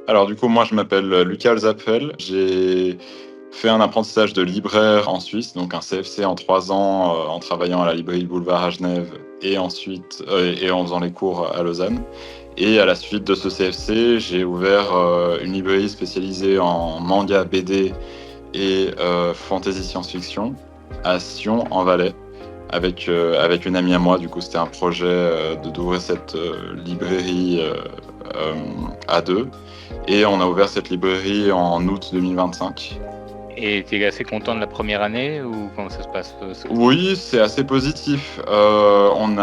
Alors du coup, moi je m'appelle Lucas Zapfel. J'ai fait un apprentissage de libraire en Suisse, donc un CFC en 3 ans en travaillant à la librairie Boulevard à Genève et ensuite et en faisant les cours à Lausanne. Et à la suite de ce CFC, j'ai ouvert une librairie spécialisée en manga, BD et fantasy science-fiction à Sion en Valais avec une amie à moi. Du coup, c'était un projet d'ouvrir cette librairie à deux. Et on a ouvert cette librairie en août 2025. Et tu es assez content de la première année ou comment ça se passe Oui, c'est assez positif. Quand on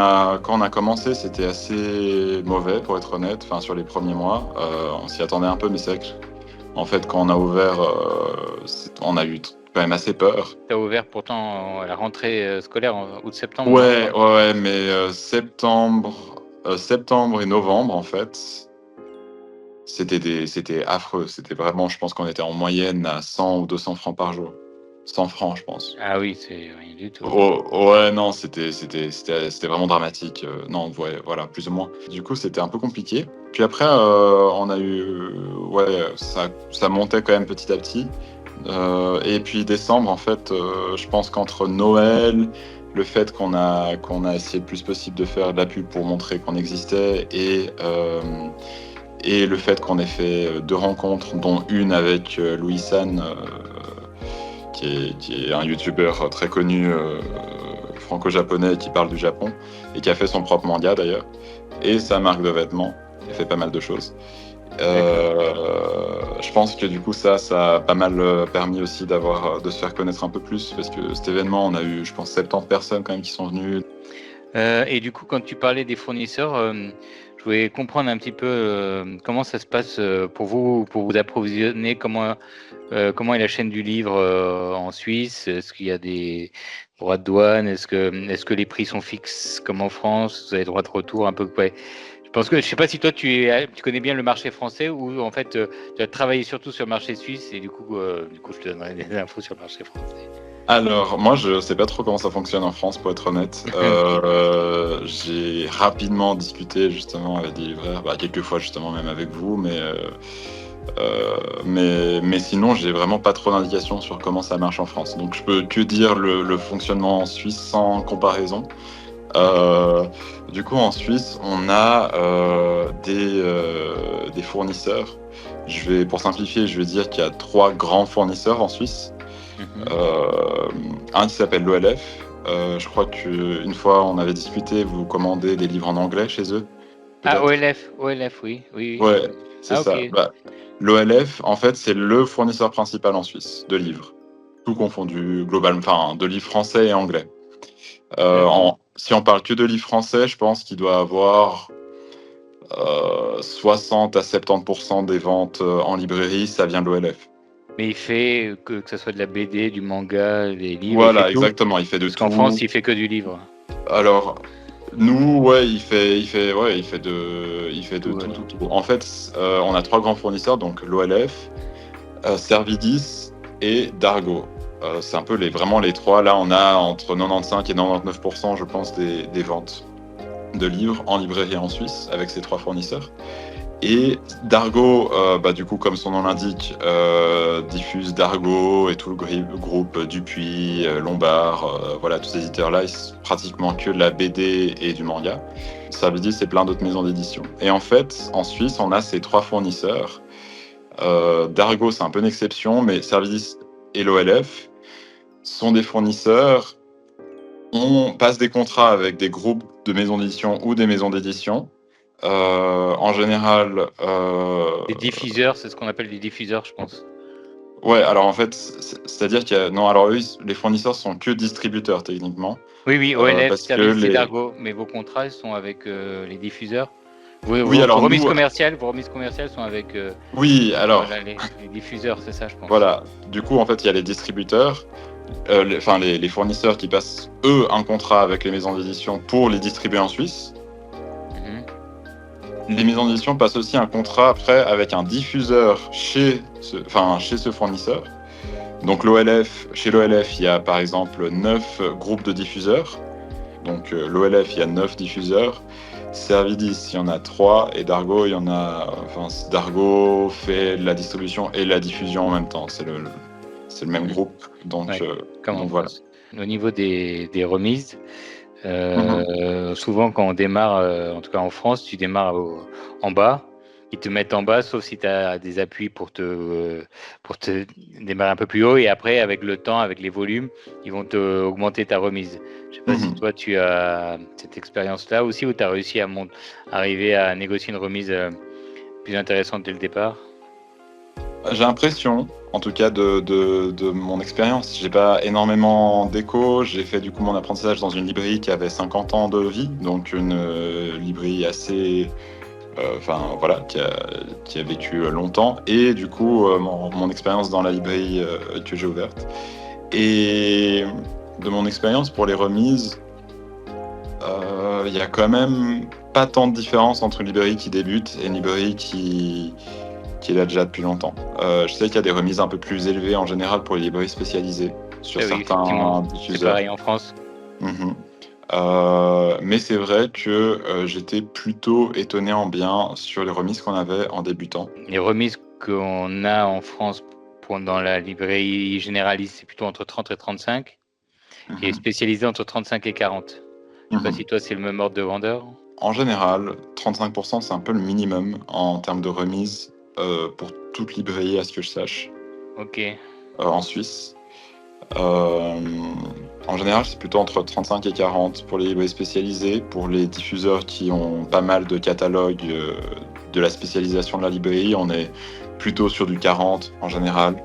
a commencé, c'était assez mauvais, pour être honnête, enfin, sur les premiers mois. On s'y attendait un peu, mais c'est vrai que, en fait, quand on a ouvert, on a eu quand même assez peur. Tu as ouvert pourtant à la rentrée scolaire en août-septembre, non? Ouais, mais septembre et novembre, en fait, c'était affreux. C'était vraiment, je pense qu'on était en moyenne à 100 ou 200 francs par jour. 100 francs, je pense. Ah oui, c'est rien du tout. Ouais, non, c'était vraiment dramatique. Non, ouais, voilà, plus ou moins. Du coup, c'était un peu compliqué. Puis après, on a eu, ouais, ça montait quand même petit à petit. Et puis décembre, en fait, je pense qu'entre Noël, le fait qu'on a essayé le plus possible de faire de la pub pour montrer qu'on existait et le fait qu'on ait fait 2 rencontres, dont une avec Louis San, qui est un youtubeur très connu franco-japonais qui parle du Japon et qui a fait son propre manga d'ailleurs, et sa marque de vêtements. Il fait pas mal de choses. Je pense que du coup ça a pas mal permis aussi de se faire connaître un peu plus, parce que cet événement, on a eu, je pense, 70 personnes quand même qui sont venues. Et du coup, quand tu parlais des fournisseurs, je voulais comprendre un petit peu comment ça se passe pour vous approvisionner, comment est la chaîne du livre en Suisse? Est-ce qu'il y a des droits de douane? Est-ce que les prix sont fixes comme en France? Vous avez droit de retour un peu? Ouais. Je sais pas si toi tu connais bien le marché français ou en fait tu as travaillé surtout sur le marché suisse et du coup je te donnerai des infos sur le marché français. Alors, moi, je sais pas trop comment ça fonctionne en France, pour être honnête. J'ai rapidement discuté justement avec des libraires, quelques fois justement même avec vous, mais sinon, j'ai vraiment pas trop d'indications sur comment ça marche en France. Donc, je peux que dire le fonctionnement en Suisse sans comparaison. Du coup, en Suisse, on a des fournisseurs. Pour simplifier, je vais dire qu'il y a 3 grands fournisseurs en Suisse. Un qui s'appelle l'OLF. Je crois qu'une fois on avait discuté, vous commandez des livres en anglais chez eux. Ah, Peut-être. OLF, oui. Ouais, c'est Ah, ok. ça. L'OLF, en fait, c'est le fournisseur principal en Suisse de livres, tout confondu, globalement, enfin, de livres français et anglais. Si on parle que de livres français, je pense qu'il doit avoir 60 à 70% des ventes en librairie, ça vient de l'OLF. Mais il fait que ce soit de la BD, du manga, des livres, il fait Voilà, tout. exactement, il fait de Parce tout. qu'en France, il fait que du livre. Alors, nous, ouais, il fait de Tout, alors. tout. En fait, on a 3 grands fournisseurs, donc l'OLF, Servidis et Dargo. C'est un peu vraiment les 3. Là, on a entre 95 et 99%, je pense, des ventes de livres en librairie en Suisse avec ces 3 fournisseurs. Et Dargo, du coup, comme son nom l'indique, diffuse Dargo et tout le groupe Dupuis, Lombard, voilà, tous ces éditeurs-là, ils sont pratiquement que de la BD et du manga. Servidis, c'est plein d'autres maisons d'édition. Et en fait, en Suisse, on a ces 3 fournisseurs. Dargo, c'est un peu une exception, mais Servidis et l'OLF sont des fournisseurs. On passe des contrats avec des groupes de maisons d'édition ou des maisons d'édition. En général, Des diffuseurs, c'est ce qu'on appelle des diffuseurs, je pense. ouais, alors en fait, c'est-à-dire qu'il y a... Non, alors eux, les fournisseurs sont que distributeurs, techniquement. Oui, OLF, Parce que Service et Dargo. Mais vos contrats, ils sont avec les diffuseurs. Oui, alors Vos remises nous... commerciales sont avec Oui, alors... voilà, les diffuseurs, c'est ça, je pense. Voilà, du coup, en fait, il y a les distributeurs, les fournisseurs qui passent, eux, un contrat avec les maisons d'édition pour les distribuer en Suisse. Les maisons d'édition passent aussi un contrat après avec un diffuseur chez ce fournisseur. Donc chez l'OLF, il y a par exemple 9 groupes de diffuseurs. Donc l'OLF, il y a 9 diffuseurs. Servidis, il y en a 3. Et Dargo, il y en a. Enfin, Dargo fait la distribution et la diffusion en même temps. C'est le même groupe. Donc, Ouais, comme en donc voilà. France. Au niveau des remises, Mhm. souvent quand on démarre, en tout cas en France, tu démarres en bas. Ils te mettent en bas, sauf si tu as des appuis pour te démarrer un peu plus haut. Et après, avec le temps, avec les volumes, ils vont te augmenter ta remise. Je sais pas si Mhm. toi, tu as cette expérience-là aussi, où tu as réussi à arriver à négocier une remise plus intéressante dès le départ. J'ai l'impression, en tout cas de mon expérience, j'ai pas énormément d'écho. J'ai fait du coup mon apprentissage dans une librairie qui avait 50 ans de vie, donc une librairie assez, enfin voilà, qui a vécu longtemps. Et du coup, mon expérience dans la librairie que j'ai ouverte. Et de mon expérience pour les remises, il y a quand même pas tant de différence entre une librairie qui débute et une librairie qui est là déjà depuis longtemps. Je sais qu'il y a des remises un peu plus élevées en général pour les librairies spécialisées sur Oui, effectivement, certains c'est diffuseurs. pareil en France. Mhm. Mais c'est vrai que j'étais plutôt étonné en bien sur les remises qu'on avait en débutant. Les remises qu'on a en France dans la librairie généraliste, c'est plutôt entre 30 et 35, et Mhm. spécialisé entre 35 et 40. Je sais pas si Mhm. toi, c'est le même ordre de grandeur. En général, 35%, c'est un peu le minimum en termes de remise pour toute librairie, à ce que je sache, Ok. en Suisse. Euh, En général, c'est plutôt entre 35 et 40 pour les librairies spécialisées. Pour les diffuseurs qui ont pas mal de catalogues de la spécialisation de la librairie, on est plutôt sur du 40 en général.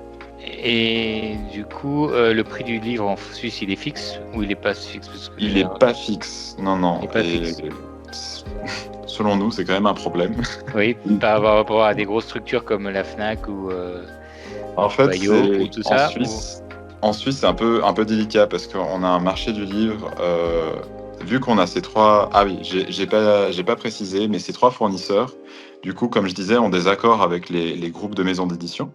Et du coup, le prix du livre en Suisse, il est fixe ou il est pas fixe? Parce que Il n'est pas fixe, non, non. il est pas Et fixe. selon nous, c'est quand même un problème. Oui, par rapport à des grosses structures comme la Fnac En ou fait, Payot ou c'est tout en ça. Suisse. En Suisse, c'est un peu délicat parce qu'on a un marché du livre. Vu qu'on a ces trois. Ah oui, j'ai pas précisé, mais ces trois fournisseurs, du coup, comme je disais, ont des accords avec les groupes de maisons d'édition.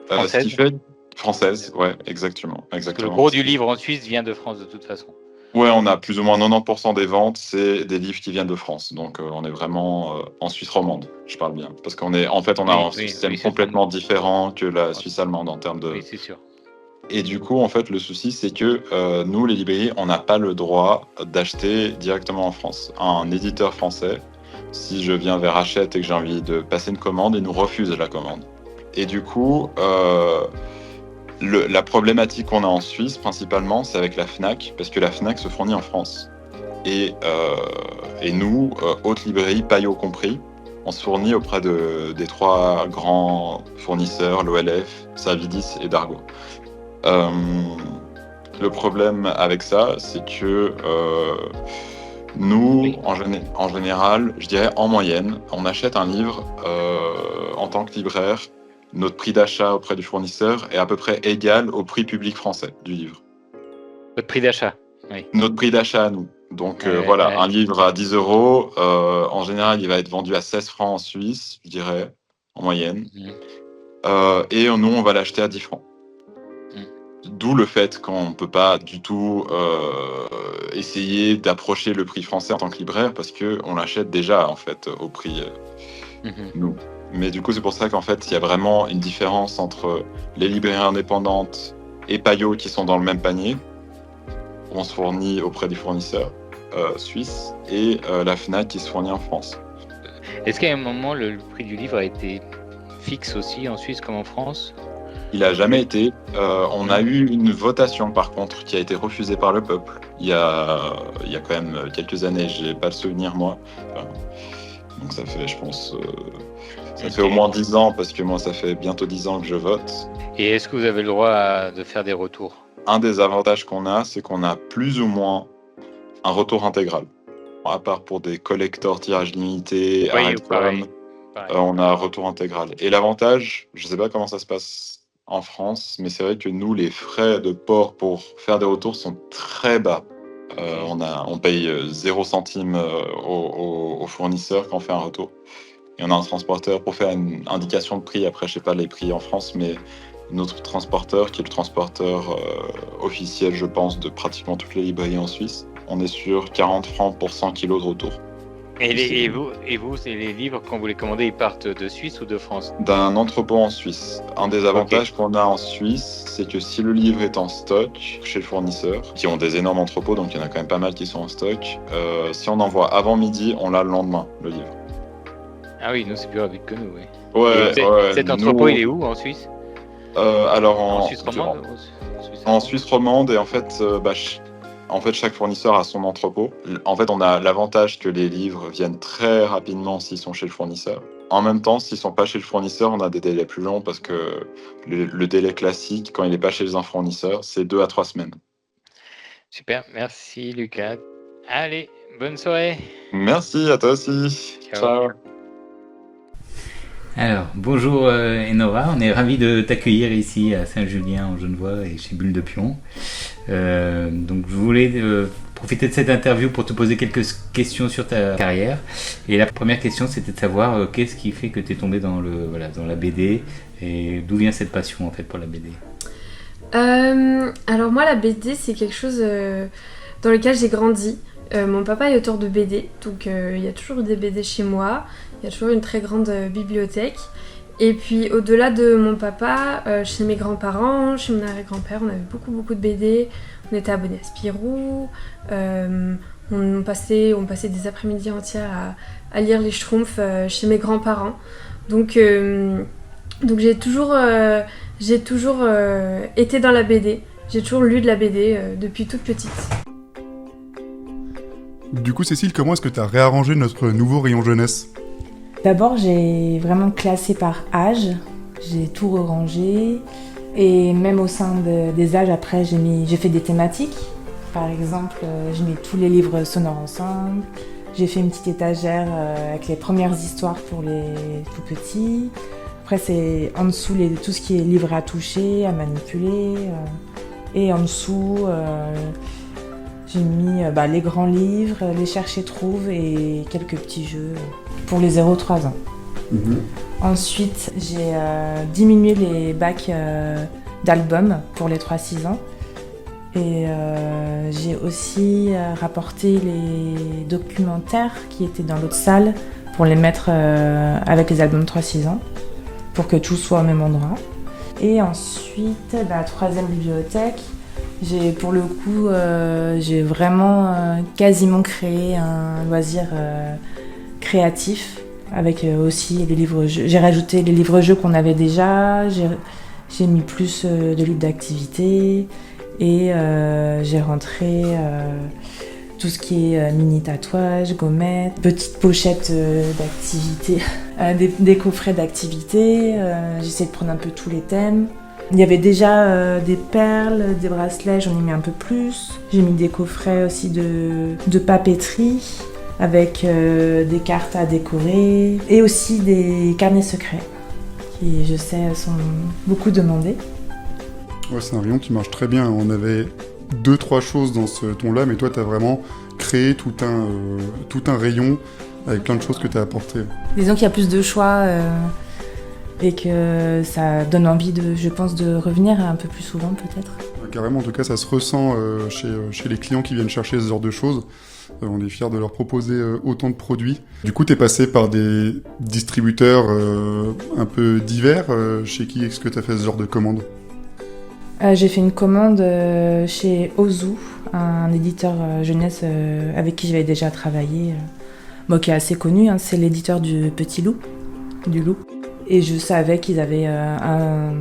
Ce qui Française. fait. Française, ouais, exactement. Parce que le Exactement. gros du livre en Suisse vient de France de toute façon. Ouais, on a plus ou moins 90% des ventes, c'est des livres qui viennent de France. Donc, on est vraiment en Suisse romande, je parle bien. Parce on a Oui, un oui, système oui, c'est ça. complètement différent que la Suisse allemande en termes Oui, de. c'est sûr. Et du coup, en fait, le souci, c'est que nous, les librairies, on n'a pas le droit d'acheter directement en France. Un éditeur français, si je viens vers Hachette et que j'ai envie de passer une commande, il nous refuse la commande. Et du coup, la problématique qu'on a en Suisse, principalement, c'est avec la Fnac, parce que la Fnac se fournit en France. Et nous, haute librairie, Payot compris, on se fournit auprès des trois grands fournisseurs, l'OLF, Servidis et Dargo. Euh, le problème avec ça, c'est que nous, Oui. en général, je dirais en moyenne, on achète un livre en tant que libraire. Notre prix d'achat auprès du fournisseur est à peu près égal au prix public français du livre. Votre prix d'achat. Oui. Notre prix d'achat à nous. Donc voilà, un Ouais. livre à 10 euros, en général, il va être vendu à 16 francs en Suisse, je dirais, en moyenne. Mhm. Et nous, on va l'acheter à 10 francs. Mhm. D'où le fait qu'on ne peut pas du tout essayer d'approcher le prix français en tant que libraire parce qu'on l'achète déjà en fait au prix Mhm. nous. Mais du coup, c'est pour ça qu'en fait, il y a vraiment une différence entre les librairies indépendantes et Payot qui sont dans le même panier, où on se fournit auprès des fournisseurs suisses, et la Fnac qui se fournit en France. Est-ce qu'à un moment, le prix du livre a été fixe aussi en Suisse comme en France? Il n'a jamais été. On a Non. eu une votation, par contre, qui a été refusée par le peuple. Il y a quand même quelques années, j'ai pas le souvenir, moi. Enfin, donc ça fait, je pense, ça fait au Ok. moins 10 ans, parce que moi, ça fait bientôt 10 ans que je vote. Et est-ce que vous avez le droit de faire des retours? Un des avantages qu'on a, c'est qu'on a plus ou moins un retour intégral. À part pour des collectors tirage limité, Oui, Arrêtcom, pareil. Pareil. on a un retour intégral. Et l'avantage, je ne sais pas comment ça se passe en France, mais c'est vrai que nous, les frais de port pour faire des retours sont très bas. Ok. On paye 0 centime au fournisseur quand on fait un retour. Et on a un transporteur pour faire une indication de prix. Après, je sais pas les prix en France, mais notre transporteur, qui est le transporteur officiel, je pense, de pratiquement toutes les librairies en Suisse, on est sur 40 francs pour 100 kilos de retour. Et vous, c'est les livres, quand vous les commandez, ils partent de Suisse ou de France? D'un entrepôt en Suisse. Un des avantages qu'on a en Suisse, c'est que si le livre est en stock chez le fournisseur, qui ont des énormes entrepôts, donc il y en a quand même pas mal qui sont en stock, si on envoie avant midi, on l'a le lendemain, le livre. Ah oui, nous c'est plus rapide que nous, oui. Ouais, cet entrepôt, il est où en Suisse? Alors en Suisse romande? En Suisse romande, et en fait, chaque fournisseur a son entrepôt. En fait, on a l'avantage que les livres viennent très rapidement s'ils sont chez le fournisseur. En même temps, s'ils sont pas chez le fournisseur, on a des délais plus longs parce que le délai classique, quand il n'est pas chez un fournisseur, c'est 2 à 3 semaines. Super, merci Lucas. Allez, bonne soirée. Merci à toi aussi. Ciao. Alors, bonjour Enora, on est ravis de t'accueillir ici à Saint-Julien en Genevois et chez Bulle de Pion. Donc je voulais profiter de cette interview pour te poser quelques questions sur ta carrière. Et la première question, c'était de savoir qu'est-ce qui fait que tu es tombé dans la BD et d'où vient cette passion en fait pour la BD. Alors moi, la BD, c'est quelque chose dans lequel j'ai grandi. Mon papa est auteur de BD, donc il y a toujours eu des BD chez moi. Il y a toujours une très grande bibliothèque. Et puis au-delà de mon papa, chez mes grands-parents, chez mon arrière-grand-père, on avait beaucoup de BD. On était abonnés à Spirou. On passait des après-midi entières à lire les Schtroumpfs chez mes grands-parents. Donc j'ai toujours été dans la BD. J'ai toujours lu de la BD depuis toute petite. Du coup, Cécile, comment est-ce que tu as réarrangé notre nouveau rayon jeunesse ? D'abord, j'ai vraiment classé par âge, j'ai tout rangé et même au sein des âges, après, j'ai fait des thématiques. Par exemple, j'ai mis tous les livres sonores ensemble, j'ai fait une petite étagère avec les premières histoires pour les tout petits. Après, c'est en dessous tout ce qui est livre à toucher, à manipuler. Et en dessous, j'ai mis les grands livres, les chercher-trouve et quelques petits jeux pour les 0-3 ans. Ensuite, j'ai diminué les bacs d'albums pour les 3-6 ans. Et j'ai aussi rapporté les documentaires qui étaient dans l'autre salle pour les mettre avec les albums 3-6 ans, pour que tout soit au même endroit. Et ensuite, la troisième bibliothèque, j'ai vraiment quasiment créé un loisir créatif avec aussi les livres-jeux. J'ai rajouté les livres-jeux qu'on avait déjà, j'ai mis plus de livres d'activité et j'ai rentré tout ce qui est mini tatouage, gommettes, petites pochettes d'activité, des coffrets d'activité. J'essaie de prendre un peu tous les thèmes. Il y avait déjà des perles, des bracelets, j'en ai mis un peu plus. J'ai mis des coffrets aussi de papeterie avec des cartes à décorer et aussi des carnets secrets qui, je sais, sont beaucoup demandés. Ouais, c'est un rayon qui marche très bien. On avait 2-3 choses dans ce ton-là, mais toi, tu as vraiment créé tout un rayon avec plein de choses que tu as apportées. Disons qu'il y a plus de choix et que ça donne envie, je pense, de revenir un peu plus souvent peut-être. Carrément, en tout cas, ça se ressent chez les clients qui viennent chercher ce genre de choses. On est fiers de leur proposer autant de produits. Du coup, tu es passé par des distributeurs un peu divers. Chez qui est-ce que tu as fait ce genre de commande ? J'ai fait une commande chez Ozu, un éditeur jeunesse avec qui j'avais déjà travaillé, qui est assez connu, hein, c'est l'éditeur du Petit Loup, du Loup. Et je savais qu'ils avaient un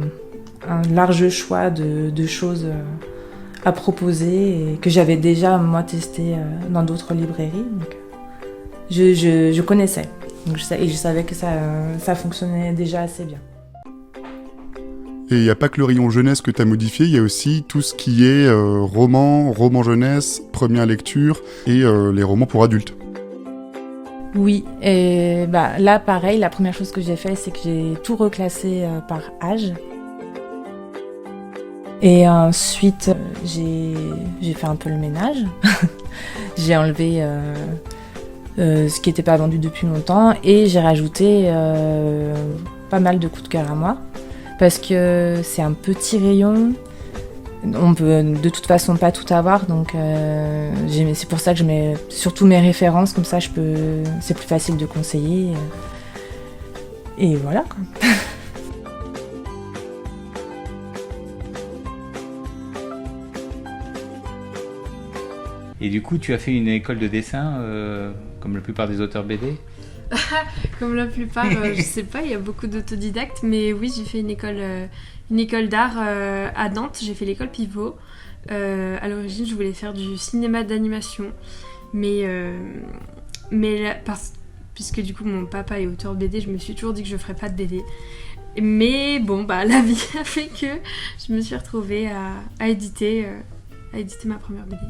large choix de choses à proposer et que j'avais déjà moi testé dans d'autres librairies. Donc, je connaissais, donc je savais que ça fonctionnait déjà assez bien. Et il n'y a pas que le rayon jeunesse que tu as modifié, il y a aussi tout ce qui est roman jeunesse, première lecture et les romans pour adultes. Oui, et là pareil, la première chose que j'ai fait, c'est que j'ai tout reclassé par âge. Et ensuite, j'ai fait un peu le ménage. J'ai enlevé ce qui n'était pas vendu depuis longtemps et j'ai rajouté pas mal de coups de cœur à moi. Parce que c'est un petit rayon, On peut de toute façon pas tout avoir, donc c'est pour ça que je mets surtout mes références, comme ça c'est plus facile de conseiller. Et voilà, quoi. Et du coup, tu as fait une école de dessin, comme la plupart des auteurs BD? Comme la plupart, je sais pas, il y a beaucoup d'autodidactes, mais oui, j'ai fait une école d'art à Nantes, j'ai fait l'école Pivot. À l'origine, je voulais faire du cinéma d'animation, mais là, puisque du coup mon papa est auteur de BD, je me suis toujours dit que je ferais pas de BD. Mais bon, la vie a fait que je me suis retrouvée à éditer ma première BD.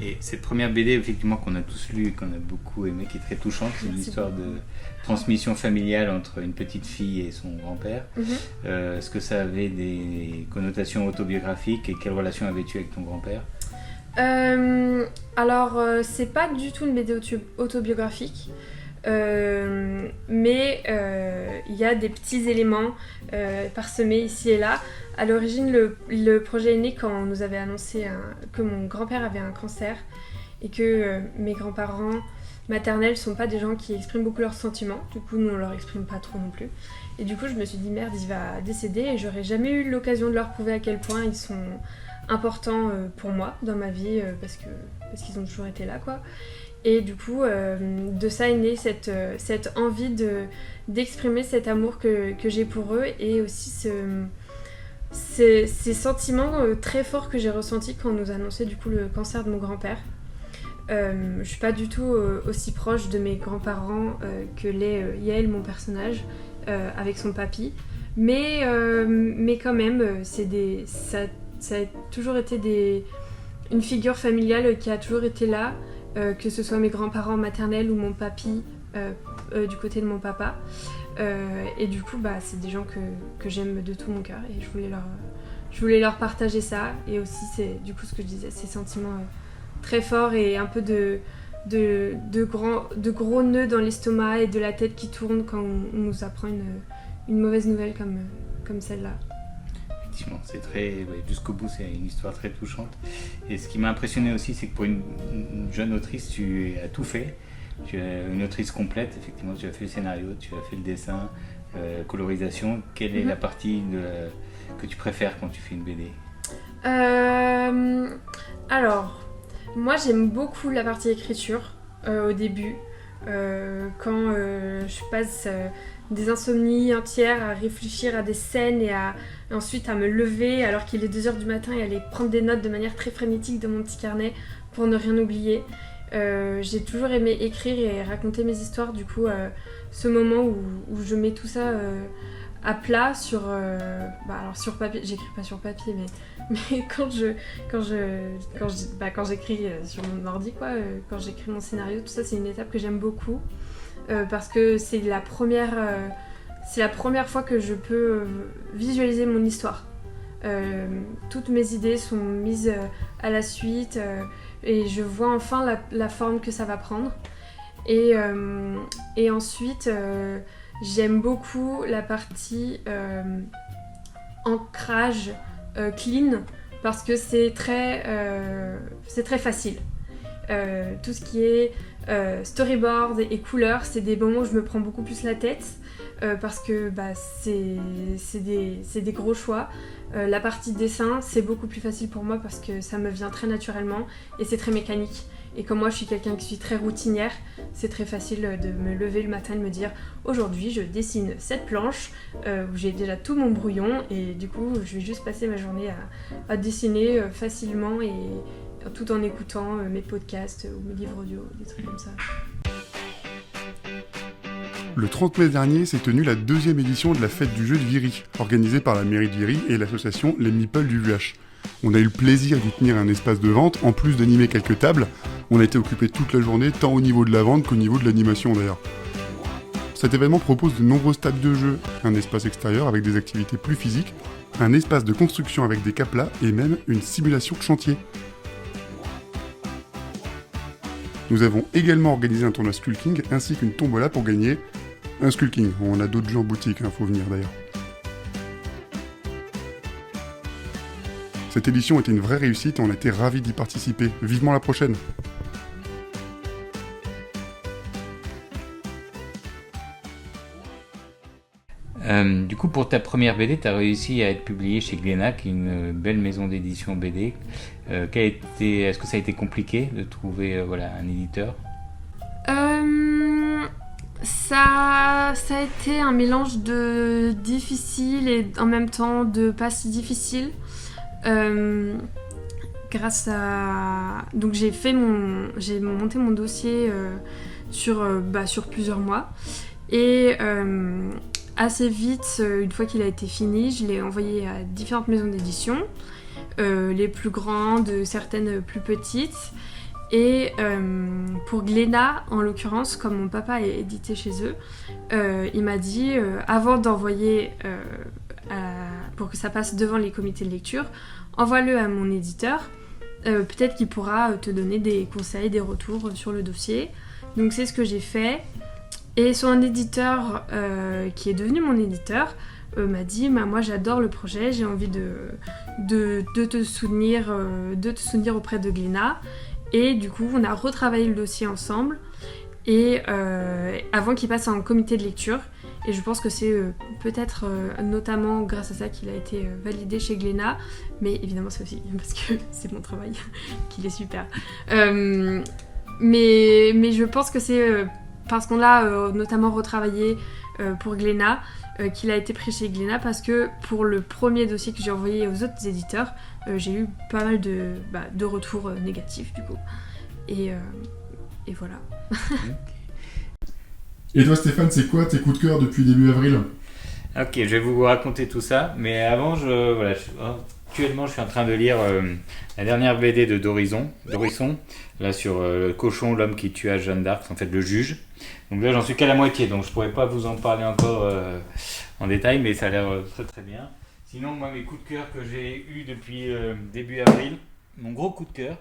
Et cette première BD, effectivement, qu'on a tous lue et qu'on a beaucoup aimé, qui est très touchante, c'est une histoire de transmission familiale entre une petite fille et son grand-père. Est-ce que ça avait des connotations autobiographiques et quelle relation avais-tu avec ton grand-père? Alors, c'est pas du tout une BD autobiographique. Mais il y a des petits éléments parsemés ici et là. À l'origine, le projet est né quand on nous avait annoncé que mon grand-père avait un cancer et que mes grands-parents maternels sont pas des gens qui expriment beaucoup leurs sentiments. Du coup, nous, on leur exprime pas trop non plus. Et du coup, je me suis dit, merde, il va décéder et j'aurais jamais eu l'occasion de leur prouver à quel point ils sont importants pour moi dans ma vie parce qu'ils ont toujours été là, quoi. Et du coup, de ça est née cette envie d'exprimer cet amour que j'ai pour eux et aussi ces sentiments très forts que j'ai ressentis quand on nous annonçait du coup le cancer de mon grand-père. Je suis pas du tout aussi proche de mes grands-parents que l'est Yael, mon personnage, avec son papy. Mais quand même, ça a toujours été une figure familiale qui a toujours été là. Que ce soit mes grands-parents maternels ou mon papy du côté de mon papa. Et du coup, c'est des gens que j'aime de tout mon cœur et je voulais leur partager ça. Et aussi, c'est du coup ce que je disais, ces sentiments très forts et un peu de gros nœuds dans l'estomac et de la tête qui tourne quand on nous apprend une mauvaise nouvelle comme celle-là. Effectivement, c'est jusqu'au bout, c'est une histoire très touchante. Et ce qui m'a impressionné aussi, c'est que pour une jeune autrice, tu as tout fait. Tu es une autrice complète, effectivement, tu as fait le scénario, tu as fait le dessin, colorisation. Quelle est la partie que tu préfères quand tu fais une BD? Alors, moi j'aime beaucoup la partie écriture au début. Quand je passe des insomnies entières à réfléchir à des scènes et ensuite à me lever alors qu'il est 2h du matin et aller prendre des notes de manière très frénétique dans mon petit carnet pour ne rien oublier. J'ai toujours aimé écrire et raconter mes histoires, du coup ce moment où je mets tout ça à plat sur papier, j'écris pas sur papier mais quand j'écris sur mon ordi quand j'écris mon scénario, tout ça c'est une étape que j'aime beaucoup parce que c'est la première fois que je peux visualiser mon histoire. Toutes mes idées sont mises à la suite et je vois enfin la forme que ça va prendre. Et ensuite, j'aime beaucoup la partie ancrage clean parce que c'est très facile. Tout ce qui est storyboard et couleurs, c'est des moments où je me prends beaucoup plus la tête parce que c'est des gros choix. La partie dessin, c'est beaucoup plus facile pour moi parce que ça me vient très naturellement et c'est très mécanique. Et comme moi je suis quelqu'un qui suis très routinière, c'est très facile de me lever le matin et de me dire aujourd'hui je dessine cette planche où j'ai déjà tout mon brouillon et du coup je vais juste passer ma journée à dessiner facilement et tout en écoutant mes podcasts ou mes livres audio, des trucs comme ça. Le 30 mai dernier s'est tenue la 2e édition de la fête du jeu de Viry, organisée par la mairie de Viry et l'association Les Meeples du VUH. On a eu le plaisir d'y tenir un espace de vente, en plus d'animer quelques tables. On a été occupé toute la journée, tant au niveau de la vente qu'au niveau de l'animation d'ailleurs. Cet événement propose de nombreuses tables de jeu, un espace extérieur avec des activités plus physiques, un espace de construction avec des caplas et même une simulation de chantier. Nous avons également organisé un tournoi Skulking ainsi qu'une tombola pour gagner un Skulking. On a d'autres jeux en boutique, faut venir d'ailleurs. Cette édition était une vraie réussite et on était ravis d'y participer. Vivement la prochaine. Du coup, pour ta première BD, tu as réussi à être publié chez Glénat, qui est une belle maison d'édition BD. Est-ce que ça a été compliqué de trouver un éditeur? Ça a été un mélange de difficile et en même temps de pas si difficile. Donc j'ai monté mon dossier sur plusieurs mois. Et assez vite, une fois qu'il a été fini, je l'ai envoyé à différentes maisons d'édition, les plus grandes, certaines plus petites. Et pour Glénat, en l'occurrence, comme mon papa est édité chez eux, il m'a dit, avant d'envoyer pour que ça passe devant les comités de lecture, envoie-le à mon éditeur, peut-être qu'il pourra te donner des conseils, des retours sur le dossier. Donc c'est ce que j'ai fait. Et son éditeur, qui est devenu mon éditeur, m'a dit moi j'adore le projet, j'ai envie de te soutenir auprès de Glénat. Et du coup on a retravaillé le dossier ensemble et avant qu'il passe en comité de lecture. Et je pense que c'est peut-être notamment grâce à ça qu'il a été validé chez Glénat, mais évidemment c'est aussi parce que c'est mon travail qu'il est super. Mais je pense que c'est parce qu'on l'a notamment retravaillé pour Glénat, qu'il a été pris chez Glénat, parce que pour le premier dossier que j'ai envoyé aux autres éditeurs, j'ai eu pas mal de retours négatifs du coup. Et voilà. Et toi Stéphane, c'est quoi tes coups de cœur depuis début avril? Ok, je vais vous raconter tout ça, mais avant, actuellement je suis en train de lire la dernière BD de Dorisson, là sur le cochon, l'homme qui tua Jeanne d'Arc, en fait le juge. Donc là j'en suis qu'à la moitié, donc je pourrais pas vous en parler encore en détail, mais ça a l'air très très bien. Sinon moi mes coups de cœur que j'ai eu depuis début avril, mon gros coup de cœur,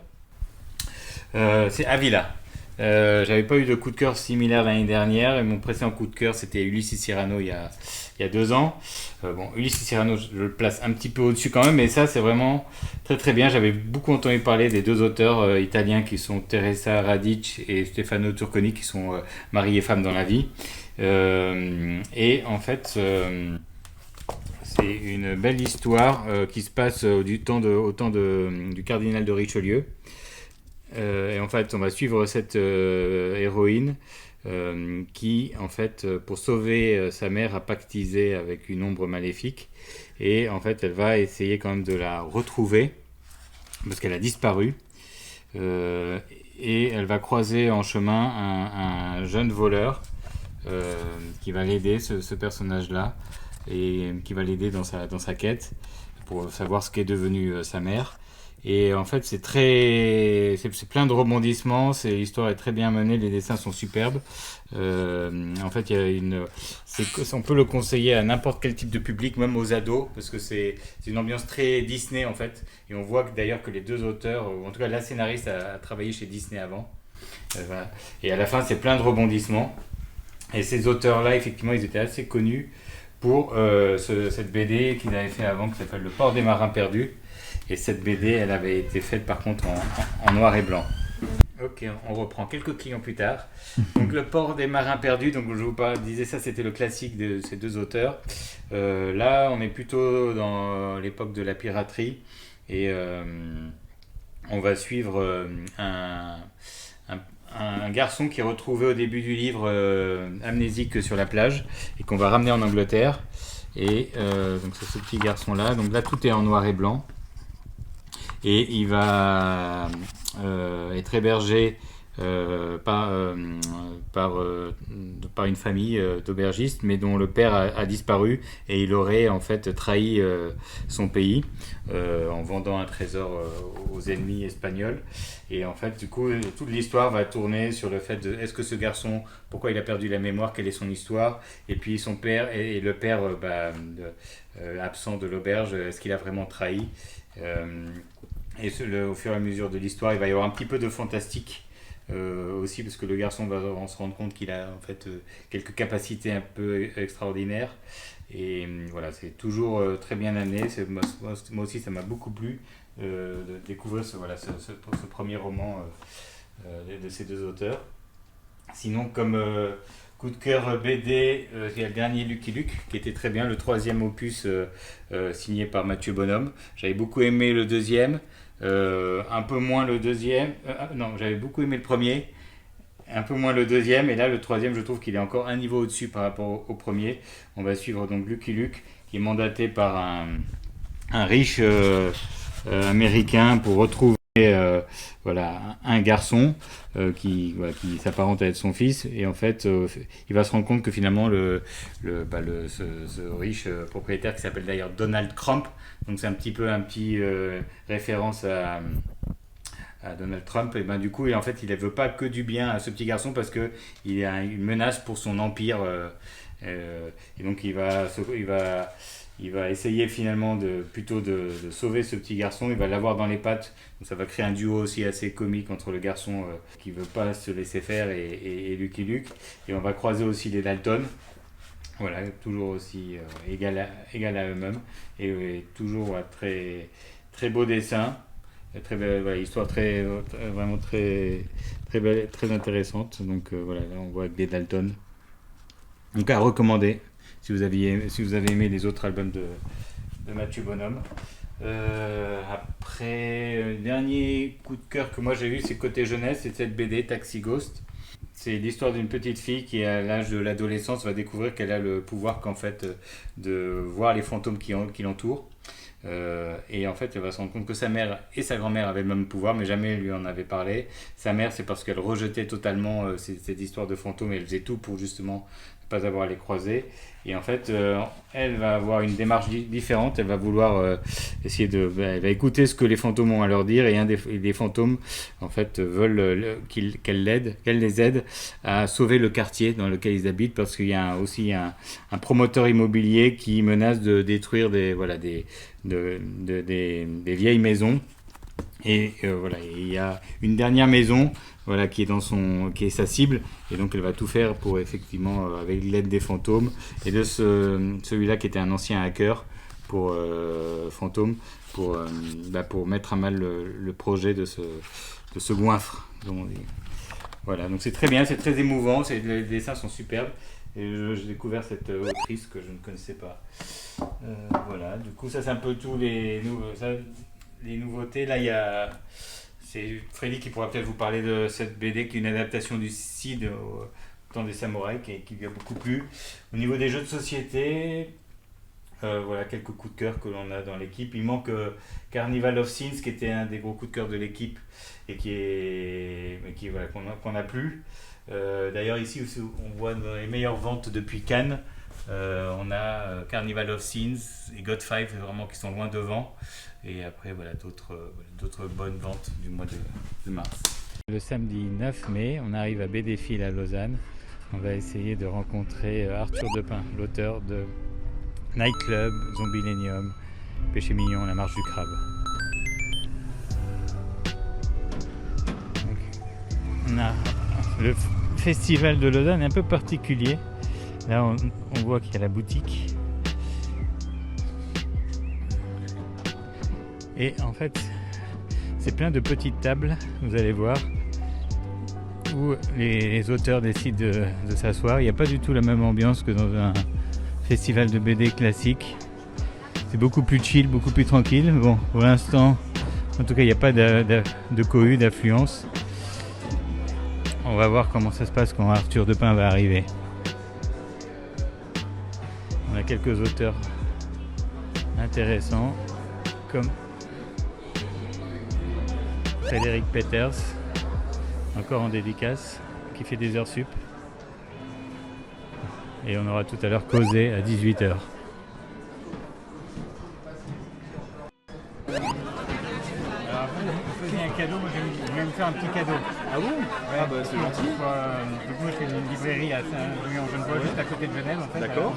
c'est Avila. J'avais pas eu de coup de cœur similaire l'année dernière, et mon précédent coup de cœur c'était Ulysse Cyrano il y a 2 ans. Ulysse Cyrano je le place un petit peu au-dessus quand même, mais ça c'est vraiment très très bien. J'avais beaucoup entendu parler des 2 auteurs italiens qui sont Teresa Radic et Stefano Turconi, qui sont mari et femme dans la vie. Et en fait c'est une belle histoire qui se passe au temps du cardinal de Richelieu. Et en fait, on va suivre cette héroïne qui, en fait, pour sauver sa mère, a pactisé avec une ombre maléfique. Et en fait, elle va essayer quand même de la retrouver parce qu'elle a disparu. Et elle va croiser en chemin un jeune voleur qui va l'aider, ce personnage-là, et qui va l'aider dans sa quête pour savoir ce qu'est devenu sa mère. Et en fait, c'est plein de rebondissements. L'histoire est très bien menée, les dessins sont superbes. En fait, on peut le conseiller à n'importe quel type de public, même aux ados, parce que c'est une ambiance très Disney en fait. Et on voit d'ailleurs que les 2 auteurs, ou en tout cas la scénariste, a travaillé chez Disney avant. Voilà. Et à la fin, c'est plein de rebondissements. Et ces auteurs-là, effectivement, ils étaient assez connus pour cette BD qu'ils avaient fait avant, qui s'appelle Le Port des Marins Perdus. Et cette BD, elle avait été faite par contre en noir et blanc. Ok, on reprend quelques clients plus tard. Donc Le Port des Marins Perdus, donc je vous disais ça, c'était le classique de ces 2 auteurs. Là, on est plutôt dans l'époque de la piraterie. Et on va suivre un garçon qui est retrouvé au début du livre amnésique sur la plage et qu'on va ramener en Angleterre. Et donc c'est ce petit garçon-là. Donc là, tout est en noir et blanc. Et il va être hébergé par une famille d'aubergistes, mais dont le père a disparu, et il aurait en fait trahi son pays en vendant un trésor aux ennemis espagnols. Et en fait, du coup, toute l'histoire va tourner sur le fait de est-ce que ce garçon, pourquoi il a perdu la mémoire, quelle est son histoire, et puis son père et le père absent de l'auberge, est-ce qu'il a vraiment trahi. Et au fur et à mesure de l'histoire, il va y avoir un petit peu de fantastique aussi parce que le garçon va se rendre compte qu'il a en fait quelques capacités un peu extraordinaires. Et voilà, c'est toujours très bien amené. Moi aussi, ça m'a beaucoup plu de découvrir ce premier roman de ces deux auteurs. Sinon, comme coup de cœur BD, il y a le dernier Lucky Luke qui était très bien, le troisième opus signé par Mathieu Bonhomme. J'avais beaucoup aimé le deuxième, un peu moins le deuxième. Non, j'avais beaucoup aimé le premier, un peu moins le deuxième, et là le troisième, je trouve qu'il est encore un niveau au-dessus par rapport au premier. On va suivre donc Lucky Luke, qui est mandaté par un riche américain pour retrouver un garçon qui s'apparente à être son fils, et en fait il va se rendre compte que finalement ce riche propriétaire, qui s'appelle d'ailleurs Donald Trump, donc c'est un petit référence à Donald Trump, et du coup en fait il ne veut pas que du bien à ce petit garçon parce que il a une menace pour son empire, et donc il va essayer finalement plutôt de sauver ce petit garçon. Il va l'avoir dans les pattes. Donc ça va créer un duo aussi assez comique entre le garçon qui ne veut pas se laisser faire et Lucky Luke. Et on va croiser aussi les Dalton. Voilà, toujours aussi égal à eux-mêmes. Et toujours très, très beau dessin. Très belle histoire, vraiment très, très belle, très intéressante. Donc là on voit avec les Dalton. Donc à recommander. Si vous avez aimé les autres albums de Mathieu Bonhomme. Après, le dernier coup de cœur que moi j'ai eu, c'est côté jeunesse, c'est cette BD Taxi Ghost. C'est l'histoire d'une petite fille qui, à l'âge de l'adolescence, va découvrir qu'elle a le pouvoir de voir les fantômes qui l'entourent. Et en fait, elle va se rendre compte que sa mère et sa grand-mère avaient le même pouvoir, mais jamais elle lui en avait parlé. Sa mère, c'est parce qu'elle rejetait totalement cette histoire de fantômes, et elle faisait tout pour justement pas avoir à les croiser. Et en fait, elle va avoir une démarche différente. Elle va vouloir essayer elle va écouter ce que les fantômes ont à leur dire, et des fantômes en fait veulent qu'elle les aide à sauver le quartier dans lequel ils habitent, parce qu'il y a aussi un promoteur immobilier qui menace de détruire des vieilles maisons. Et il y a une dernière maison qui est sa cible, et donc elle va tout faire pour effectivement, avec l'aide des fantômes et de celui-là qui était un ancien hacker pour fantôme, pour mettre à mal le projet de ce goinfre. Donc c'est très bien, c'est très émouvant, les dessins sont superbes, et j'ai découvert cette autrice que je ne connaissais pas. Du coup ça c'est un peu tous les nouveautés. Là c'est Freddy qui pourra peut-être vous parler de cette BD qui est une adaptation du Cid au temps des samouraïs, qui lui a beaucoup plu. Au niveau des jeux de société, quelques coups de cœur que l'on a dans l'équipe. Il manque Carnival of Sins, qui était un des gros coups de cœur de l'équipe et qu'on n'a plus. D'ailleurs ici on voit dans les meilleures ventes depuis Cannes, on a Carnival of Sins et God 5 vraiment qui sont loin devant. Et après, d'autres bonnes ventes du mois de mars. Le samedi 9 mai, on arrive à BDFil à Lausanne. On va essayer de rencontrer Arthur Depin, l'auteur de Nightclub, Zombielenium, Péché mignon, La marche du crabe. Donc, on a le festival de Lausanne, un peu particulier. Là, on voit qu'il y a la boutique. Et en fait, c'est plein de petites tables, vous allez voir, où les auteurs décident de s'asseoir. Il n'y a pas du tout la même ambiance que dans un festival de BD classique. C'est beaucoup plus chill, beaucoup plus tranquille. Bon, pour l'instant, en tout cas, il n'y a pas de cohue, d'affluence. On va voir comment ça se passe quand Arthur Depin va arriver. On a quelques auteurs intéressants, comme Frédéric Peters, encore en dédicace, qui fait des heures sup. Et on aura tout à l'heure Causé à 18h. Alors, je un cadeau, moi je vais me faire un petit cadeau. Ah bon? Ouais, c'est gentil. Donc moi je fais une librairie à Saint-Julien-en-Genevois, juste à côté de Genève en fait. D'accord.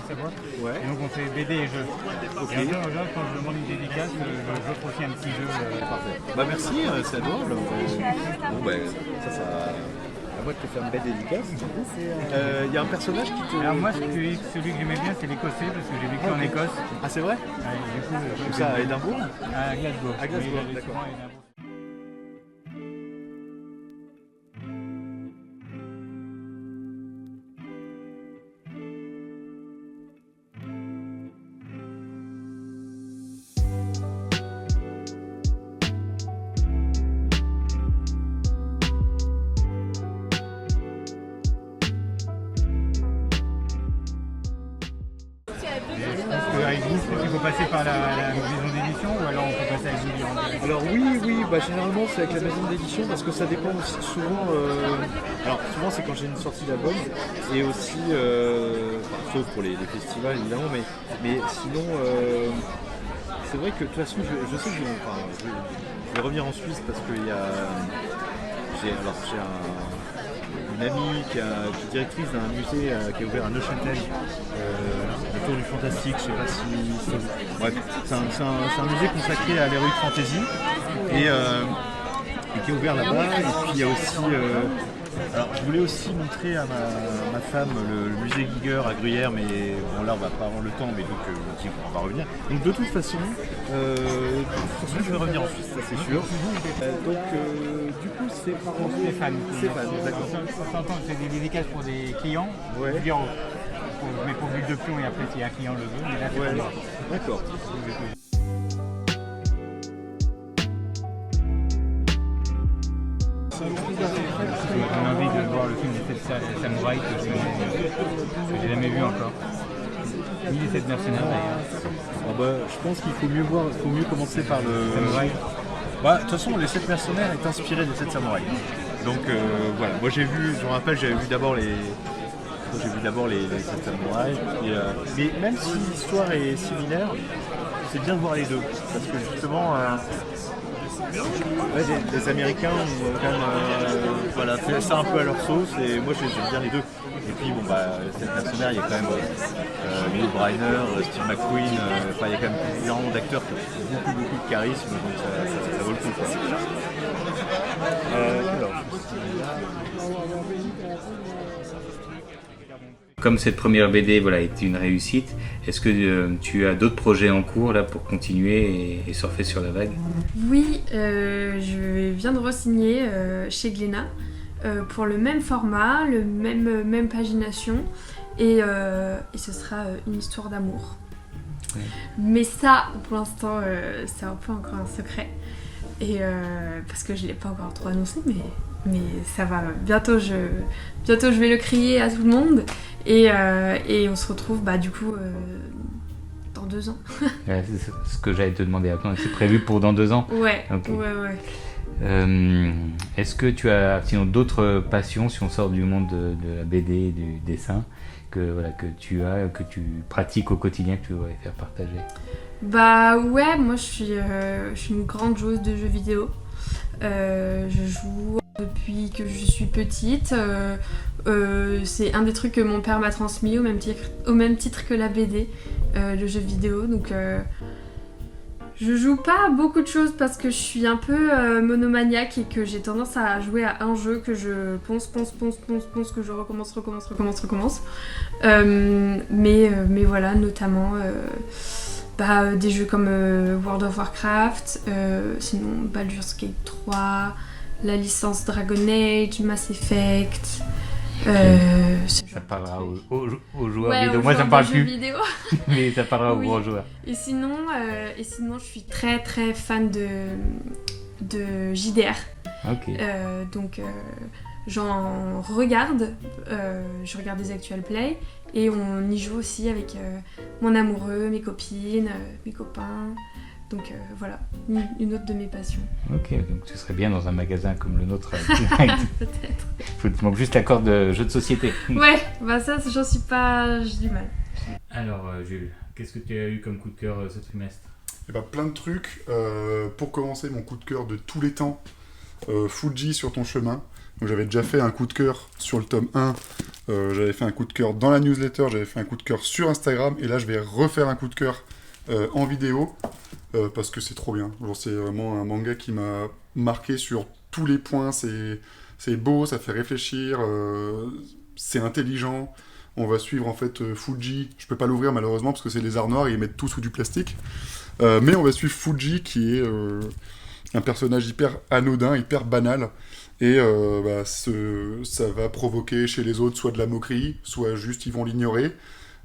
Ouais. Et donc on fait BD et jeux. Okay. Et en général, quand je demande une dédicace, j'offre aussi un petit jeu. Parfait. Merci, c'est adorable. Bon ça moi de te faire une belle dédicace. Il y a un personnage qui te... Alors moi, celui que j'aimais bien, c'est l'Écossais, parce que j'ai vécu en Écosse. Ah, c'est vrai? Ouais, du coup, Où ça, à Édimbourg? à Glasgow. À Glasgow, Oui, il allait d'accord. souvent à Édimbourg. Avec vous, il faut passer par la maison d'édition ou alors on peut passer avec vous en direct? Alors oui, généralement c'est avec la maison d'édition parce que ça dépend aussi souvent. Alors souvent c'est quand j'ai une sortie d'album et aussi, sauf pour les festivals évidemment, mais sinon c'est vrai que de toute façon je sais que je vais revenir en Suisse parce que j'ai une amie qui est directrice d'un musée qui a ouvert à Neuchâtel, le Tour du Fantastique, je sais pas si... Bref, c'est un musée consacré à l'Heroic Fantasy et qui est ouvert là-bas. Et puis il y a aussi... alors je voulais aussi montrer à ma femme le musée Giger à Gruyère, mais bon là on va pas avoir le temps, mais donc on va revenir. Donc de toute façon, je vais revenir en Suisse, ça c'est sûr. Du coup c'est par Stéphane, d'accord. On s'entend que c'est des dédicaces pour des clients. Ouais. Je veux dire, mais pour Bulle de Pion et après si un client le veut, mais là c'est Ouais, pour moi. d'accord. On a envie de voir le film des 7 samouraïs que j'ai jamais vu encore. Ni les 7 mercenaires d'ailleurs. Je pense qu'il faut mieux commencer par le... Samouraï. De toute façon, les 7 mercenaires est inspiré des 7 samouraïs. Donc voilà, moi je me rappelle, j'avais vu d'abord les 7 samouraïs. Mais même si l'histoire est similaire, c'est bien de voir les deux. Parce que justement, les Américains ont quand même fait ça un peu à leur sauce et moi j'aime bien les deux. Et puis les 7 mercenaires, il y a quand même Will Brynner, Steve McQueen, il y a quand même énormément d'acteurs qui ont beaucoup de charisme, donc ça vaut le coup. Quoi. Comme cette première BD était une réussite, est-ce que tu as d'autres projets en cours là pour continuer et surfer sur la vague? Oui, je viens de re-signer chez Glénat pour le même format, le même pagination et ce sera une histoire d'amour. Ouais. Mais ça, pour l'instant, c'est un peu encore un secret et parce que je ne l'ai pas encore trop annoncé, mais ça va. Bientôt, je vais le crier à tout le monde et on se retrouve du coup dans 2 ans. Ouais, c'est ce que j'allais te demander maintenant. C'est prévu pour dans 2 ans? Ouais, okay. Ouais. Est-ce que tu as sinon d'autres passions si on sort du monde de la BD et du dessin que tu pratiques au quotidien que tu voudrais faire partager? Ouais, moi je suis une grande joueuse de jeux vidéo. Je joue depuis que je suis petite. C'est un des trucs que mon père m'a transmis au même titre que la BD, le jeu vidéo. Donc je joue pas à beaucoup de choses parce que je suis un peu monomaniaque et que j'ai tendance à jouer à un jeu que je ponce, que je recommence. Mais voilà, notamment des jeux comme World of Warcraft, sinon Baldur's Gate 3, la licence Dragon Age, Mass Effect. Ça parlera aux joueurs vidéo. Moi ça me parle plus, vidéo. Mais ça parlera aux gros joueurs. Et sinon, je suis très très fan de JDR. Okay. Donc j'en regarde, je regarde des actual play et on y joue aussi avec mon amoureux, mes copines, mes copains. Donc voilà, une autre de mes passions. Ok, donc tu serais bien dans un magasin comme le nôtre. Peut-être. Il te manque juste l'accord de jeu de société. Ouais, ça j'en suis pas, j'ai du mal. Alors Jules, qu'est-ce que tu as eu comme coup de cœur ce trimestre? Plein de trucs. Pour commencer, mon coup de cœur de tous les temps, Fuji sur ton chemin. Donc, j'avais déjà fait un coup de cœur sur le tome 1, j'avais fait un coup de cœur dans la newsletter, j'avais fait un coup de cœur sur Instagram, et là je vais refaire un coup de cœur en vidéo, parce que c'est trop bien. C'est vraiment un manga qui m'a marqué sur tous les points, c'est beau, ça fait réfléchir, c'est intelligent. On va suivre en fait Fuji. Je peux pas l'ouvrir malheureusement parce que c'est les arts noirs et ils mettent tout sous du plastique. Mais on va suivre Fuji qui est un personnage hyper anodin, hyper banal. Et ça va provoquer chez les autres soit de la moquerie, soit juste ils vont l'ignorer.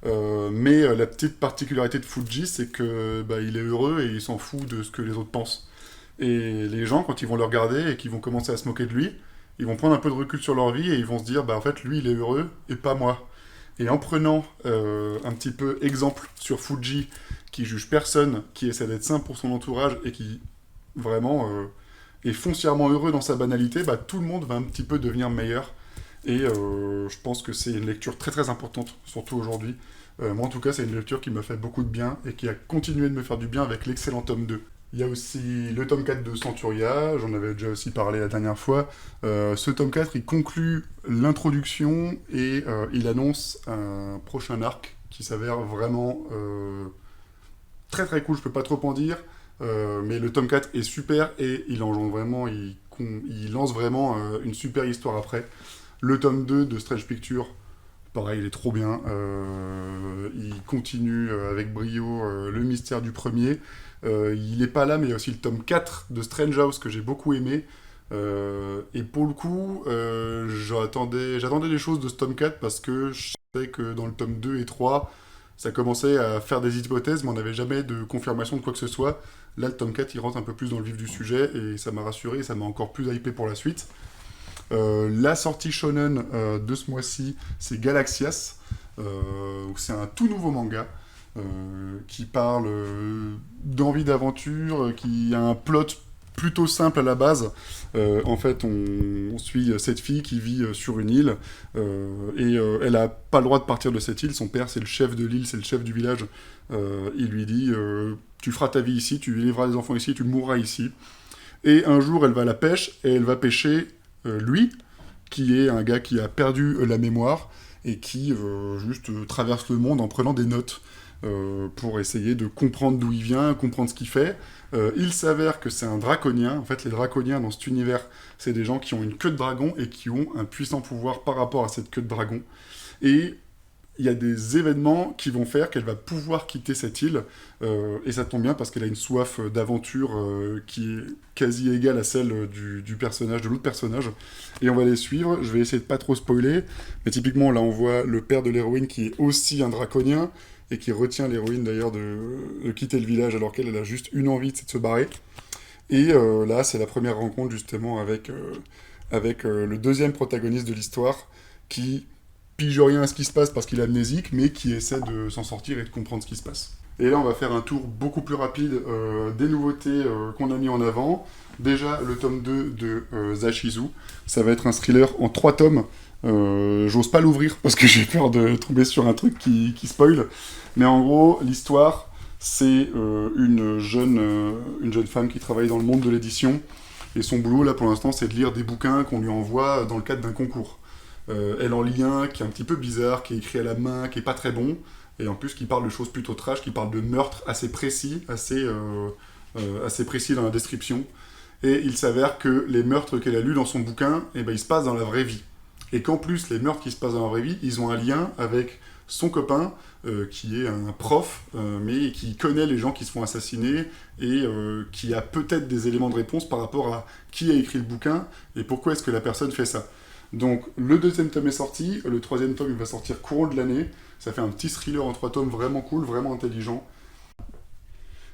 Mais la petite particularité de Fuji, c'est que il est heureux et il s'en fout de ce que les autres pensent. Et les gens, quand ils vont le regarder et qu'ils vont commencer à se moquer de lui, ils vont prendre un peu de recul sur leur vie et ils vont se dire, en fait, lui, il est heureux et pas moi. Et en prenant un petit peu exemple sur Fuji, qui juge personne, qui essaie d'être simple pour son entourage et qui vraiment est foncièrement heureux dans sa banalité, tout le monde va un petit peu devenir meilleur. Et je pense que c'est une lecture très très importante, surtout aujourd'hui. Moi en tout cas, c'est une lecture qui me fait beaucoup de bien et qui a continué de me faire du bien avec l'excellent tome 2. Il y a aussi le tome 4 de Centuria, j'en avais déjà aussi parlé la dernière fois. Ce tome 4, il conclut l'introduction et il annonce un prochain arc qui s'avère vraiment très très cool, je peux pas trop en dire. Mais le tome 4 est super et il engendre vraiment, il lance vraiment une super histoire après. Le tome 2 de Strange Pictures, pareil, il est trop bien. Il continue avec brio le mystère du premier. Il n'est pas là, mais il y a aussi le tome 4 de Strange House que j'ai beaucoup aimé. Et pour le coup, j'attendais des choses de ce tome 4 parce que je sais que dans le tome 2 et 3, ça commençait à faire des hypothèses, mais on n'avait jamais de confirmation de quoi que ce soit. Là, le tome 4, il rentre un peu plus dans le vif du sujet et ça m'a rassuré et ça m'a encore plus hypé pour la suite. La sortie shonen de ce mois-ci, c'est Galaxias. C'est un tout nouveau manga qui parle d'envie d'aventure, qui a un plot plutôt simple à la base. En fait, on suit cette fille qui vit sur une île et elle n'a pas le droit de partir de cette île. Son père, c'est le chef de l'île, c'est le chef du village. Il lui dit tu feras ta vie ici, tu élèveras des enfants ici, tu mourras ici. Et un jour, elle va à la pêche et elle va pêcher lui, qui est un gars qui a perdu la mémoire et qui juste traverse le monde en prenant des notes pour essayer de comprendre d'où il vient, comprendre ce qu'il fait. Il s'avère que c'est un draconien. En fait, les draconiens dans cet univers, c'est des gens qui ont une queue de dragon et qui ont un puissant pouvoir par rapport à cette queue de dragon. Et il y a des événements qui vont faire qu'elle va pouvoir quitter cette île. Et ça tombe bien parce qu'elle a une soif d'aventure qui est quasi égale à celle du personnage, de l'autre personnage. Et on va les suivre. Je vais essayer de pas trop spoiler. Mais typiquement, là, on voit le père de l'héroïne qui est aussi un draconien et qui retient l'héroïne d'ailleurs de quitter le village alors qu'elle a juste une envie, c'est de se barrer. Et là, c'est la première rencontre justement avec le deuxième protagoniste de l'histoire qui pige rien à ce qui se passe parce qu'il est amnésique, mais qui essaie de s'en sortir et de comprendre ce qui se passe. Et là, on va faire un tour beaucoup plus rapide des nouveautés qu'on a mis en avant. Déjà, le tome 2 de Zashizu. Ça va être un thriller en 3 tomes. J'ose pas l'ouvrir parce que j'ai peur de tomber sur un truc qui spoil. Mais en gros, l'histoire, c'est une jeune femme qui travaille dans le monde de l'édition. Et son boulot, là, pour l'instant, c'est de lire des bouquins qu'on lui envoie dans le cadre d'un concours. Elle en lit un qui est un petit peu bizarre, qui est écrit à la main, qui est pas très bon, et en plus qui parle de choses plutôt trash, qui parle de meurtres assez précis, assez précis dans la description. Et il s'avère que les meurtres qu'elle a lus dans son bouquin, ils se passent dans la vraie vie. Et qu'en plus, les meurtres qui se passent dans la vraie vie, ils ont un lien avec son copain, qui est un prof, mais qui connaît les gens qui se font assassiner, et qui a peut-être des éléments de réponse par rapport à qui a écrit le bouquin, et pourquoi est-ce que la personne fait ça. Donc le deuxième tome est sorti, le troisième tome il va sortir courant de l'année. Ça fait un petit thriller en 3 tomes vraiment cool, vraiment intelligent.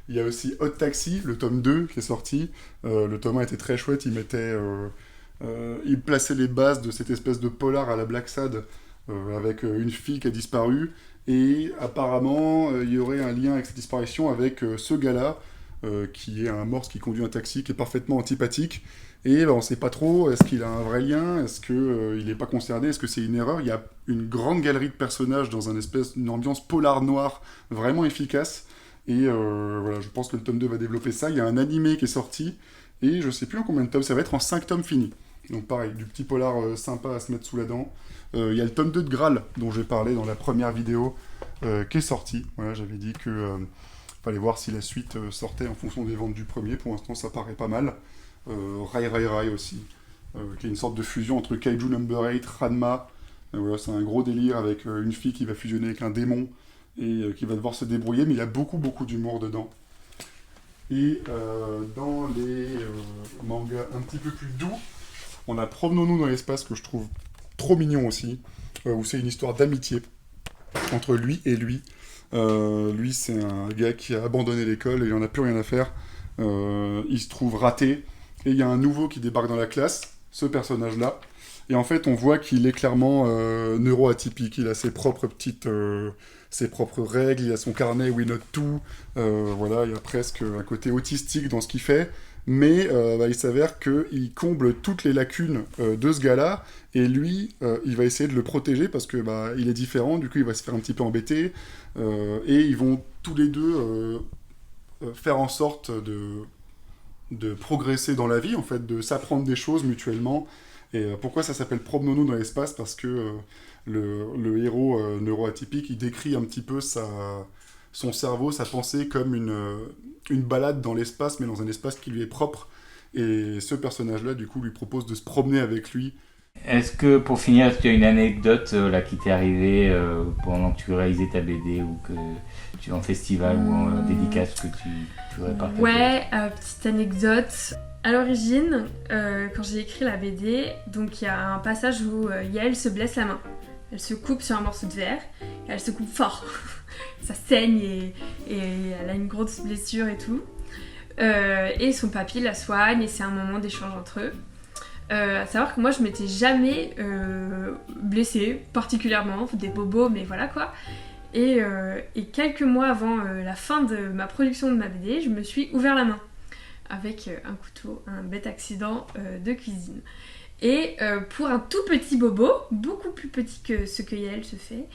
Il y a aussi Hot Taxi, le tome 2 qui est sorti. Le tome 1 était très chouette, il plaçait les bases de cette espèce de polar à la Black Sad avec une fille qui a disparu. Et apparemment il y aurait un lien avec cette disparition avec ce gars-là qui est un morse qui conduit un taxi, qui est parfaitement antipathique. Et on ne sait pas trop, est-ce qu'il a un vrai lien, est-ce qu'il n'est pas concerné, est-ce que c'est une erreur. Il y a une grande galerie de personnages dans une ambiance polar noire vraiment efficace. Et voilà, je pense que le tome 2 va développer ça. Il y a un animé qui est sorti, et je ne sais plus en combien de tomes, ça va être en 5 tomes finis. Donc pareil, du petit polar sympa à se mettre sous la dent. Il y a le tome 2 de Graal, dont j'ai parlé dans la première vidéo, qui est sorti. Voilà, j'avais dit que fallait voir si la suite sortait en fonction des ventes du premier. Pour l'instant, ça paraît pas mal. Rai Rai Rai aussi. qui est une sorte de fusion entre Kaiju Number 8, Ranma. Voilà, c'est un gros délire avec une fille qui va fusionner avec un démon et qui va devoir se débrouiller, mais il y a beaucoup d'humour dedans. Et dans les mangas un petit peu plus doux, on a Promenons-nous dans l'espace, que je trouve trop mignon aussi, où c'est une histoire d'amitié entre lui et lui. Lui, c'est un gars qui a abandonné l'école et il n'en a plus rien à faire. Il se trouve raté, et il y a un nouveau qui débarque dans la classe, ce personnage-là. Et en fait, on voit qu'il est clairement neuroatypique. Il a ses propres règles, il a son carnet où il note tout. Voilà, il y a presque un côté autistique dans ce qu'il fait. Mais il s'avère qu'il comble toutes les lacunes de ce gars-là. Et lui, il va essayer de le protéger parce que il est différent. Du coup, il va se faire un petit peu embêter. Et ils vont tous les deux faire en sorte de progresser dans la vie, en fait, de s'apprendre des choses mutuellement. Et pourquoi ça s'appelle Promenons-nous dans l'espace? Parce que le héros neuroatypique, il décrit un petit peu son cerveau, sa pensée comme une balade dans l'espace, mais dans un espace qui lui est propre. Et ce personnage-là, du coup, lui propose de se promener avec lui. Est-ce que, pour finir, est-ce qu'il y a une anecdote là, qui t'est arrivée pendant que tu réalisais ta BD ou que tu es en festival ou en dédicace que tu voudrais partager? Ouais, petite anecdote. À l'origine, quand j'ai écrit la BD, donc il y a un passage où Yael se blesse la main. Elle se coupe sur un morceau de verre, et elle se coupe fort. Ça saigne et elle a une grosse blessure et tout. Et son papy la soigne et c'est un moment d'échange entre eux. À savoir que moi je m'étais jamais blessée particulièrement, des bobos, mais voilà quoi. Et quelques mois avant la fin de ma production de ma BD, je me suis ouvert la main avec un couteau, un bête accident de cuisine. Et pour un tout petit bobo, beaucoup plus petit que ce que Yael se fait,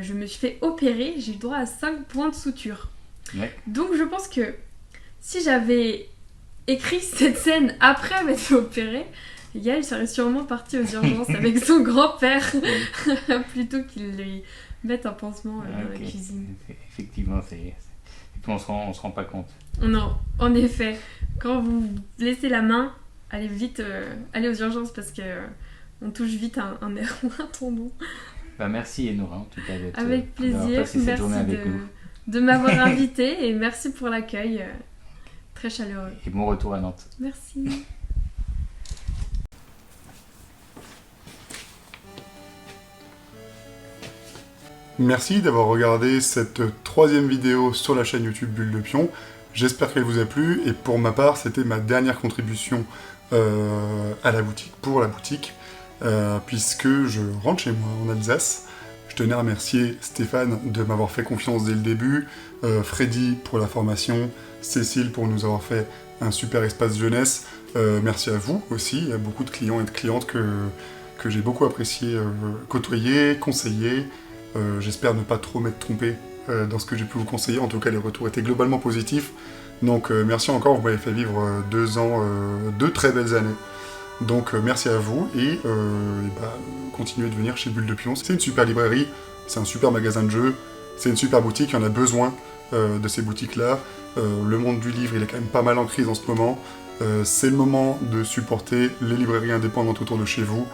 je me suis fait opérer, j'ai eu droit à 5 points de suture. Ouais. Donc je pense que si j'avais écrit cette scène après m'être fait opérer, Yael serait sûrement partie aux urgences avec son grand-père plutôt qu'il lui mette un pansement dans la cuisine. Effectivement, on se rend pas compte. Non, en effet, quand vous blessez la main, allez vite, allez aux urgences parce que on touche vite un nerf ou un tendon. Merci Enora en tout cas avec plaisir, passé cette journée avec nous. De m'avoir invité et merci pour l'accueil très chaleureux. Et bon retour à Nantes. Merci. Merci d'avoir regardé cette 3e vidéo sur la chaîne YouTube Bulle de Pion. J'espère qu'elle vous a plu et pour ma part, c'était ma dernière contribution à la boutique, pour la boutique, puisque je rentre chez moi en Alsace. Je tenais à remercier Stéphane de m'avoir fait confiance dès le début, Freddy pour la formation, Cécile pour nous avoir fait un super espace jeunesse. Merci à vous aussi, il y a beaucoup de clients et de clientes que j'ai beaucoup apprécié côtoyer, conseiller. J'espère ne pas trop m'être trompé dans ce que j'ai pu vous conseiller. En tout cas, les retours étaient globalement positifs. Donc merci encore, vous m'avez fait vivre 2 ans, 2 très belles années. Donc merci à vous et continuez de venir chez Bulle de Pion. C'est une super librairie, c'est un super magasin de jeux, c'est une super boutique, il y en a besoin de ces boutiques-là. Le monde du livre, il est quand même pas mal en crise en ce moment. C'est le moment de supporter les librairies indépendantes autour de chez vous.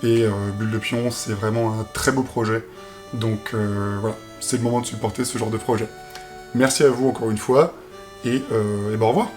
Et Bulle de Pion, c'est vraiment un très beau projet. Donc voilà, c'est le moment de supporter ce genre de projet. Merci à vous encore une fois, et au revoir.